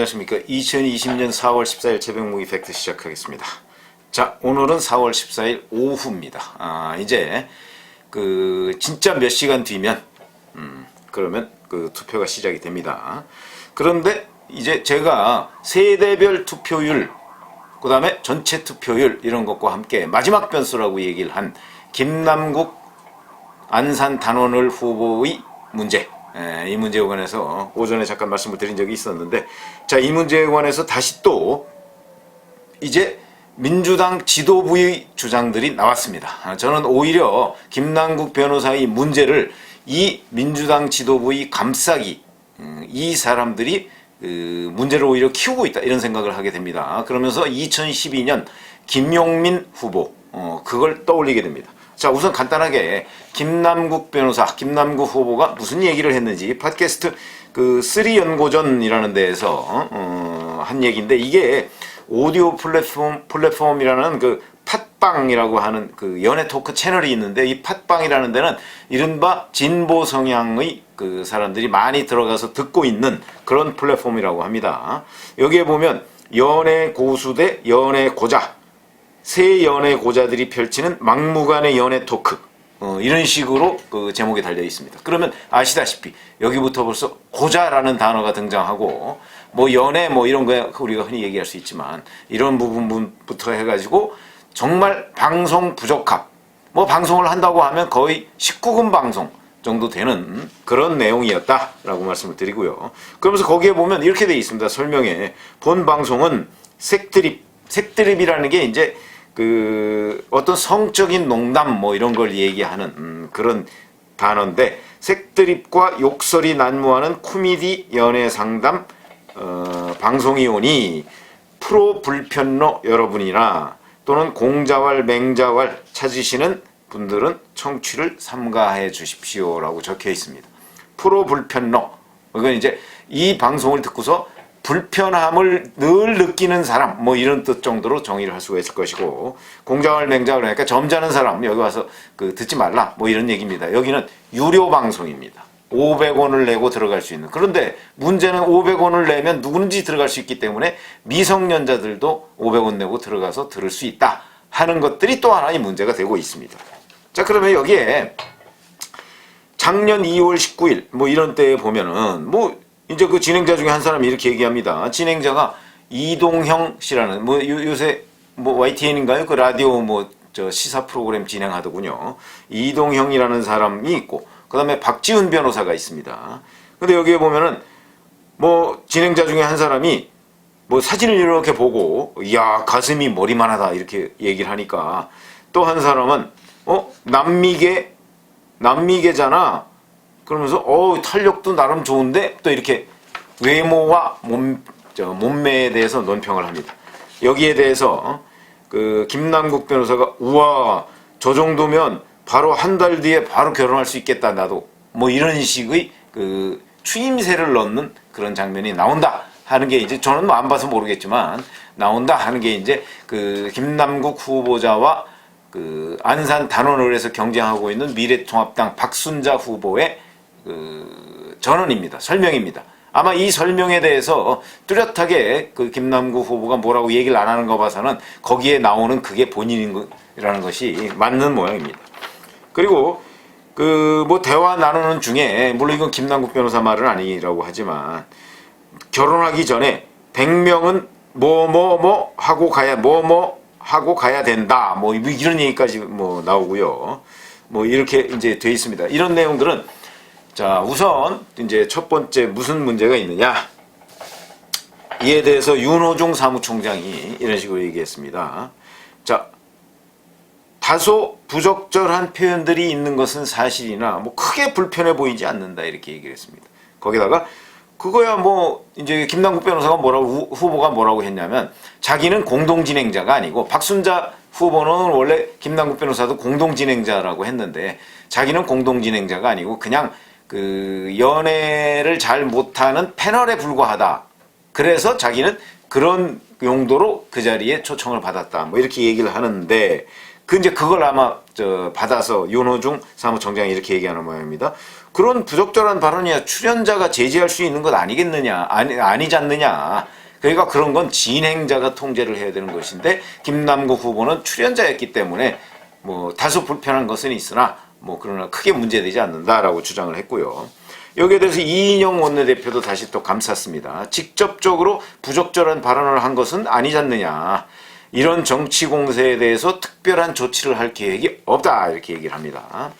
안녕하십니까. 2020년 4월 14일 새벽무기 팩트 시작하겠습니다. 자, 오늘은 4월 14일 오후입니다. 이제 진짜 몇 시간 뒤면 그러면 투표가 시작이 됩니다. 그런데 이제 제가 세대별 투표율, 그 다음에 전체 투표율 이런 것과 함께 마지막 변수라고 얘기를 한 김남국 안산 단원을 후보의 문제, 이 문제에 관해서 오전에 잠깐 말씀을 드린 적이 있었는데, 자, 이 문제에 관해서 다시 또 이제 민주당 지도부의 주장들이 나왔습니다. 저는 오히려 김남국 변호사의 문제를 이 민주당 지도부의 감싸기, 이 사람들이 문제를 오히려 키우고 있다, 이런 생각을 하게 됩니다. 그러면서 2012년 김용민 후보, 그걸 떠올리게 됩니다. 자, 우선 간단하게 김남국 변호사, 김남국 후보가 무슨 얘기를 했는지 팟캐스트 쓰리연고전이라는 데에서 한 얘기인데, 이게 오디오 플랫폼이라는 팟빵이라고 하는 연애 토크 채널이 있는데, 이 팟빵이라는 데는 이른바 진보 성향의 사람들이 많이 들어가서 듣고 있는 그런 플랫폼이라고 합니다. 여기에 보면 연애 고수 대 연애 고자, 새 연애 고자들이 펼치는 막무가내 연애 토크, 이런 식으로 제목이 달려 있습니다. 그러면 아시다시피 여기부터 벌써 고자라는 단어가 등장하고, 연애 이런 거 우리가 흔히 얘기할 수 있지만, 이런 부분부터 해가지고 정말 방송 부적합, 방송을 한다고 하면 거의 19금 방송 정도 되는 그런 내용이었다라고 말씀을 드리고요. 그러면서 거기에 보면 이렇게 되어 있습니다. 설명에 본 방송은 색드립이라는 게 이제 어떤 성적인 농담 이런 걸 얘기하는 그런 단어인데, 색드립과 욕설이 난무하는 코미디 연애 상담 방송이 오니 프로 불편러 여러분이나 또는 공자왈 맹자왈 찾으시는 분들은 청취를 삼가해 주십시오라고 적혀 있습니다. 프로 불편러, 이건 이제 이 방송을 듣고서 불편함을 늘 느끼는 사람, 이런 뜻 정도로 정의를 할 수가 있을 것이고, 공자왈 맹자왈, 그러니까 점잖은 사람 여기 와서 듣지 말라, 이런 얘기입니다. 여기는 유료 방송입니다. 500원을 내고 들어갈 수 있는. 그런데 문제는 500원을 내면 누구든지 들어갈 수 있기 때문에 미성년자들도 500원 내고 들어가서 들을 수 있다 하는 것들이 또 하나의 문제가 되고 있습니다. 자, 그러면 여기에 작년 2월 19일 이런 때에 보면은 이제 진행자 중에 한 사람이 이렇게 얘기합니다. 진행자가 이동형 씨라는 요새 YTN인가요? 라디오 시사 프로그램 진행하더군요. 이동형이라는 사람이 있고, 그 다음에 박지훈 변호사가 있습니다. 근데 여기에 보면은 진행자 중에 한 사람이 사진을 이렇게 보고, 이야, 가슴이 머리만하다, 이렇게 얘기를 하니까, 또 한 사람은 남미계잖아 그러면서 탄력도 나름 좋은데, 또 이렇게 외모와 몸매에 대해서 논평을 합니다. 여기에 대해서 김남국 변호사가, 우와, 저 정도면 바로 한 달 뒤에 바로 결혼할 수 있겠다, 나도, 이런 식의 추임새를 넣는 그런 장면이 나온다 하는 게, 이제 저는 안 봐서 모르겠지만 나온다 하는 게 이제 김남국 후보자와 안산 단원을에서 경쟁하고 있는 미래통합당 박순자 후보의 전언입니다. 설명입니다. 아마 이 설명에 대해서 뚜렷하게 김남국 후보가 뭐라고 얘기를 안 하는 거 봐서는 거기에 나오는 그게 본인이라는 것이 맞는 모양입니다. 그리고 대화 나누는 중에, 물론 이건 김남국 변호사 말은 아니라고 하지만, 결혼하기 전에 100명은 하고 가야 하고 가야 된다, 이런 얘기까지 나오고요. 이렇게 이제 돼 있습니다. 이런 내용들은, 자, 우선 이제 첫 번째 무슨 문제가 있느냐, 이에 대해서 윤호중 사무총장이 이런 식으로 얘기했습니다. 자, 다소 부적절한 표현들이 있는 것은 사실이나 크게 불편해 보이지 않는다, 이렇게 얘기를 했습니다. 거기다가 그거야 이제 김남국 변호사가 후보가 뭐라고 했냐면, 자기는 공동진행자가 아니고, 박순자 후보는 원래 김남국 변호사도 공동진행자라고 했는데, 자기는 공동진행자가 아니고 그냥 연애를 잘 못하는 패널에 불과하다. 그래서 자기는 그런 용도로 그 자리에 초청을 받았다, 이렇게 얘기를 하는데, 이제 그걸 아마 받아서 윤호중 사무총장이 이렇게 얘기하는 모양입니다. 그런 부적절한 발언이야 출연자가 제지할 수 있는 것 아니겠느냐, 아니지 않느냐. 그러니까 그런 건 진행자가 통제를 해야 되는 것인데 김남국 후보는 출연자였기 때문에 뭐 다소 불편한 것은 있으나 뭐 그러나 크게 문제되지 않는다라고 주장을 했고요. 여기에 대해서 이인영 원내대표도 다시 또 감쌌습니다. 직접적으로 부적절한 발언을 한 것은 아니지 않느냐. 이런 정치 공세에 대해서 특별한 조치를 할 계획이 없다. 이렇게 얘기를 합니다.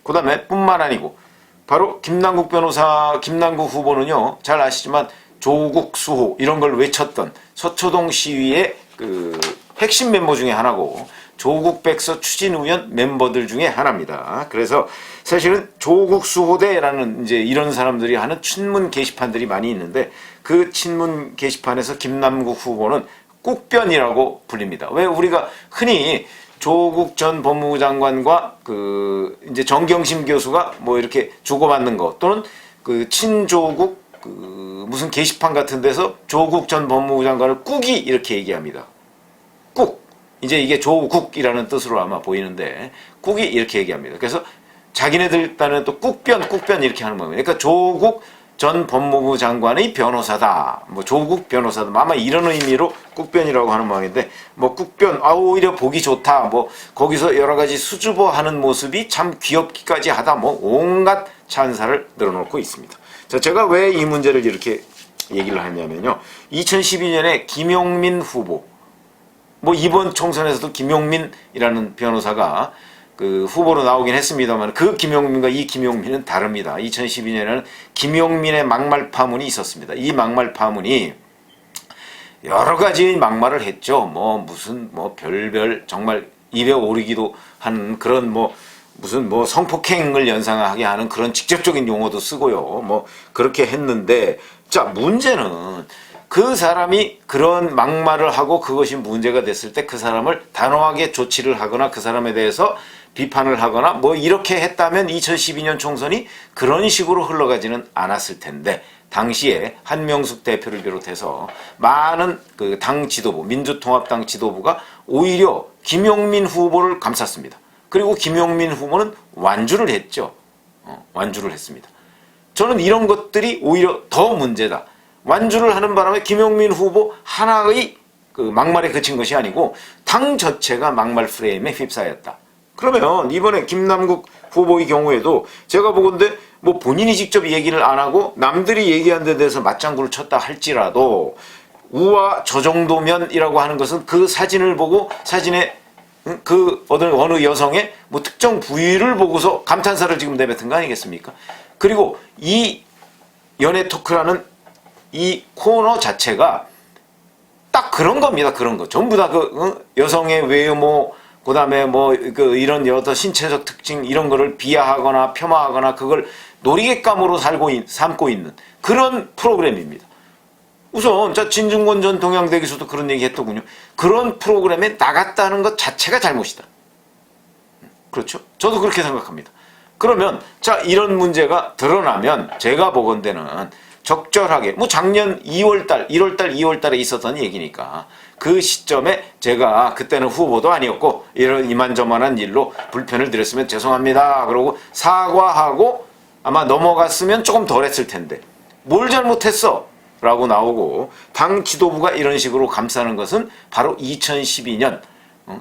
그 다음에 뿐만 아니고 바로 김남국 후보는요. 잘 아시지만 조국 수호 이런 걸 외쳤던 서초동 시위의 그 핵심 멤버 중에 하나고 조국 백서 추진위원 멤버들 중에 하나입니다. 그래서 사실은 조국 수호대라는 이제 이런 사람들이 하는 친문 게시판들이 많이 있는데 그 친문 게시판에서 김남국 후보는 꾹변이라고 불립니다. 왜 우리가 흔히 조국 전 법무부 장관과 그 이제 정경심 교수가 뭐 이렇게 주고받는 거 또는 그 친조국 그 무슨 게시판 같은 데서 조국 전 법무부 장관을 꾹이 이렇게 얘기합니다. 꾹. 이제 이게 조국이라는 뜻으로 아마 보이는데 꾹이 이렇게 얘기합니다. 그래서 자기네들 딴에는 또 꾹변 이렇게 하는 겁니다. 그러니까 조국 전 법무부 장관의 변호사다. 뭐 조국 변호사다. 아마 이런 의미로 꾹변이라고 하는 모양인데 뭐 꾹변 오히려 보기 좋다. 뭐 거기서 여러 가지 수줍어하는 모습이 참 귀엽기까지 하다. 뭐 온갖 찬사를 늘어놓고 있습니다. 자, 제가 왜 이 문제를 이렇게 얘기를 하냐면요. 2012년에 김용민 후보 뭐 이번 총선에서도 김용민이라는 변호사가 그 후보로 나오긴 했습니다만 그 김용민과 이 김용민은 다릅니다. 2012년에는 김용민의 막말 파문이 있었습니다. 이 막말 파문이 여러 가지 막말을 했죠. 뭐 무슨 뭐 별별 정말 입에 오르기도 하는 그런 뭐 무슨 뭐 성폭행을 연상하게 하는 그런 직접적인 용어도 쓰고요. 뭐 그렇게 했는데 자 문제는 그 사람이 그런 막말을 하고 그것이 문제가 됐을 때 그 사람을 단호하게 조치를 하거나 그 사람에 대해서 비판을 하거나 뭐 이렇게 했다면 2012년 총선이 그런 식으로 흘러가지는 않았을 텐데 당시에 한명숙 대표를 비롯해서 많은 그 당 지도부, 민주통합당 지도부가 오히려 김용민 후보를 감쌌습니다. 그리고 김용민 후보는 완주를 했죠. 완주를 했습니다. 저는 이런 것들이 오히려 더 문제다. 완주를 하는 바람에 김용민 후보 하나의 그 막말에 그친 것이 아니고 당 자체가 막말 프레임에 휩싸였다. 그러면 이번에 김남국 후보의 경우에도 제가 보건대 뭐 본인이 직접 얘기를 안 하고 남들이 얘기한 데 대해서 맞장구를 쳤다 할지라도 우와 저 정도면이라고 하는 것은 그 사진을 보고 사진에 그 어느 여성의 뭐 특정 부위를 보고서 감탄사를 지금 내뱉은 거 아니겠습니까? 그리고 이 연애 토크라는 이 코너 자체가 딱 그런 겁니다. 그런 거. 전부 다 그 여성의 외모, 그다음에 뭐 그 이런 여러 신체적 특징 이런 거를 비하하거나 폄하하거나 그걸 놀이객감으로 삼고 있는 그런 프로그램입니다. 우선 자 진중권 전 동양대 교수도 그런 얘기 했더군요. 그런 프로그램에 나갔다는 것 자체가 잘못이다. 그렇죠? 저도 그렇게 생각합니다. 그러면 자 이런 문제가 드러나면 제가 보건대는 적절하게 뭐 작년 2월달 2월달에 있었던 얘기니까 그 시점에 제가 그때는 후보도 아니었고 이런 이만저만한 일로 불편을 드렸으면 죄송합니다. 그러고 사과하고 아마 넘어갔으면 조금 덜 했을 텐데 뭘 잘못했어? 라고 나오고 당 지도부가 이런 식으로 감싸는 것은 바로 2012년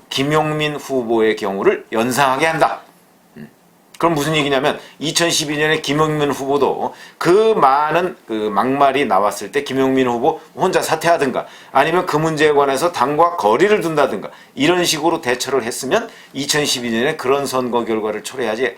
김용민 후보의 경우를 연상하게 한다. 그럼 무슨 얘기냐면 2012년에 김용민 후보도 그 많은 그 막말이 나왔을 때 김용민 후보 혼자 사퇴하든가 아니면 그 문제에 관해서 당과 거리를 둔다든가 이런 식으로 대처를 했으면 2012년에 그런 선거 결과를 초래하지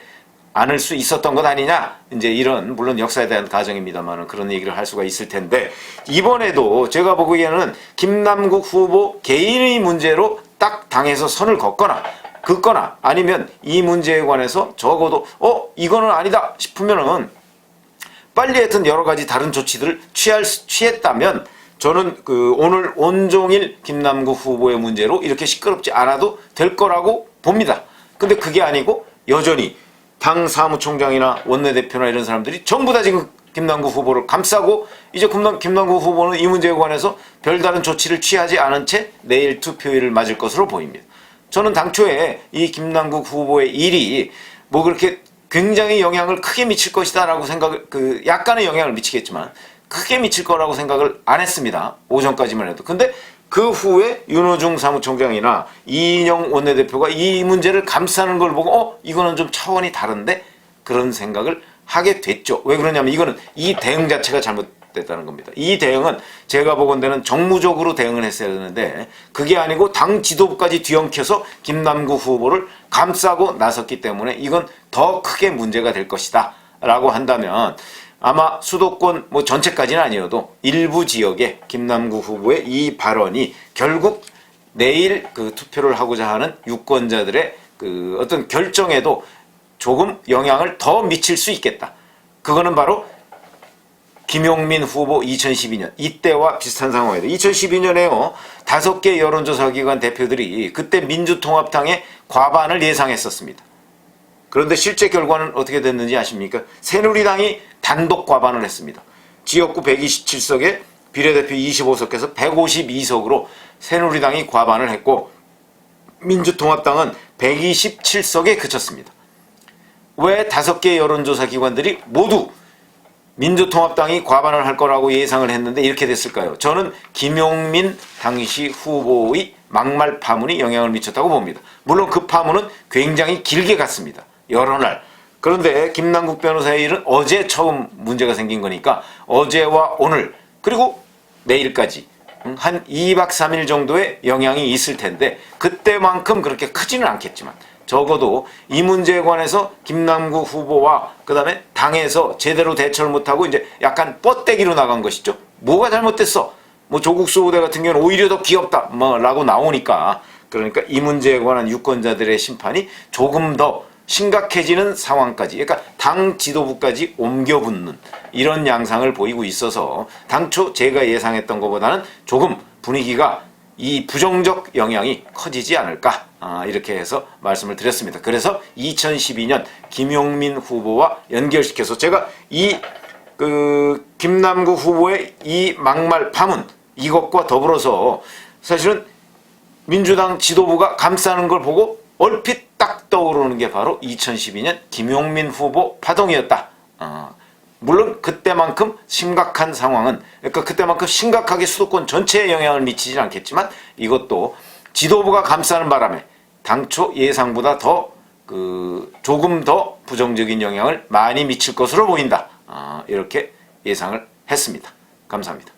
않을 수 있었던 것 아니냐 이제 이런 물론 역사에 대한 가정입니다만 그런 얘기를 할 수가 있을 텐데 이번에도 제가 보기에는 김남국 후보 개인의 문제로 딱 당에서 선을 긋거나 아니면 이 문제에 관해서 적어도 이거는 아니다 싶으면은 빨리 하여튼 여러 가지 다른 조치들을 취했다면 저는 그 오늘 온종일 김남국 후보의 문제로 이렇게 시끄럽지 않아도 될 거라고 봅니다. 근데 그게 아니고 여전히 당 사무총장이나 원내대표나 이런 사람들이 전부 다 지금 김남국 후보를 감싸고 이제 김남국 후보는 이 문제에 관해서 별다른 조치를 취하지 않은 채 내일 투표일을 맞을 것으로 보입니다. 저는 당초에 이 김남국 후보의 일이 뭐 그렇게 굉장히 영향을 크게 미칠 것이다라고 생각을 약간의 영향을 미치겠지만 크게 미칠 거라고 생각을 안 했습니다. 오전까지만 해도. 근데 그 후에 윤호중 사무총장이나 이인영 원내대표가 이 문제를 감싸는 걸 보고 이거는 좀 차원이 다른데 그런 생각을 하게 됐죠. 왜 그러냐면 이거는 이 대응 자체가 잘못됐다는 겁니다. 이 대응은 제가 보건대는 정무적으로 대응을 했어야 되는데 그게 아니고 당 지도부까지 뒤엉켜서 김남국 후보를 감싸고 나섰기 때문에 이건 더 크게 문제가 될 것이다 라고 한다면 아마 수도권 전체까지는 아니어도 일부 지역에 김남국 후보의 이 발언이 결국 내일 투표를 하고자 하는 유권자들의 어떤 결정에도 조금 영향을 더 미칠 수 있겠다. 그거는 바로 김용민 후보 2012년 이때와 비슷한 상황이다. 2012년에요. 5개 여론조사기관 대표들이 그때 민주통합당의 과반을 예상했었습니다. 그런데 실제 결과는 어떻게 됐는지 아십니까? 새누리당이 단독 과반을 했습니다. 지역구 127석에 비례대표 25석에서 152석으로 새누리당이 과반을 했고 민주통합당은 127석에 그쳤습니다. 왜 5개 여론조사 기관들이 모두 민주통합당이 과반을 할 거라고 예상을 했는데 이렇게 됐을까요? 저는 김용민 당시 후보의 막말 파문이 영향을 미쳤다고 봅니다. 물론 그 파문은 굉장히 길게 갔습니다. 여러 날. 그런데 김남국 변호사의 일은 어제 처음 문제가 생긴 거니까 어제와 오늘 그리고 내일까지 한 2박 3일 정도의 영향이 있을 텐데 그때만큼 그렇게 크지는 않겠지만 적어도 이 문제에 관해서 김남국 후보와 그 다음에 당에서 제대로 대처를 못하고 이제 약간 뻗대기로 나간 것이죠. 뭐가 잘못됐어? 조국수 후대 같은 경우는 오히려 더 귀엽다 라고 나오니까 그러니까 이 문제에 관한 유권자들의 심판이 조금 더 심각해지는 상황까지 그러니까 당 지도부까지 옮겨붙는 이런 양상을 보이고 있어서 당초 제가 예상했던 것보다는 조금 분위기가 이 부정적 영향이 커지지 않을까 이렇게 해서 말씀을 드렸습니다. 그래서 2012년 김용민 후보와 연결시켜서 제가 이 김남국 후보의 이 막말 파문 이것과 더불어서 사실은 민주당 지도부가 감싸는 걸 보고 얼핏 딱 떠오르는 게 바로 2012년 김용민 후보 파동이었다. 물론 그때만큼 심각한 상황은 그러니까 그때만큼 심각하게 수도권 전체에 영향을 미치진 않겠지만 이것도 지도부가 감싸는 바람에 당초 예상보다 더 조금 더 부정적인 영향을 많이 미칠 것으로 보인다. 이렇게 예상을 했습니다. 감사합니다.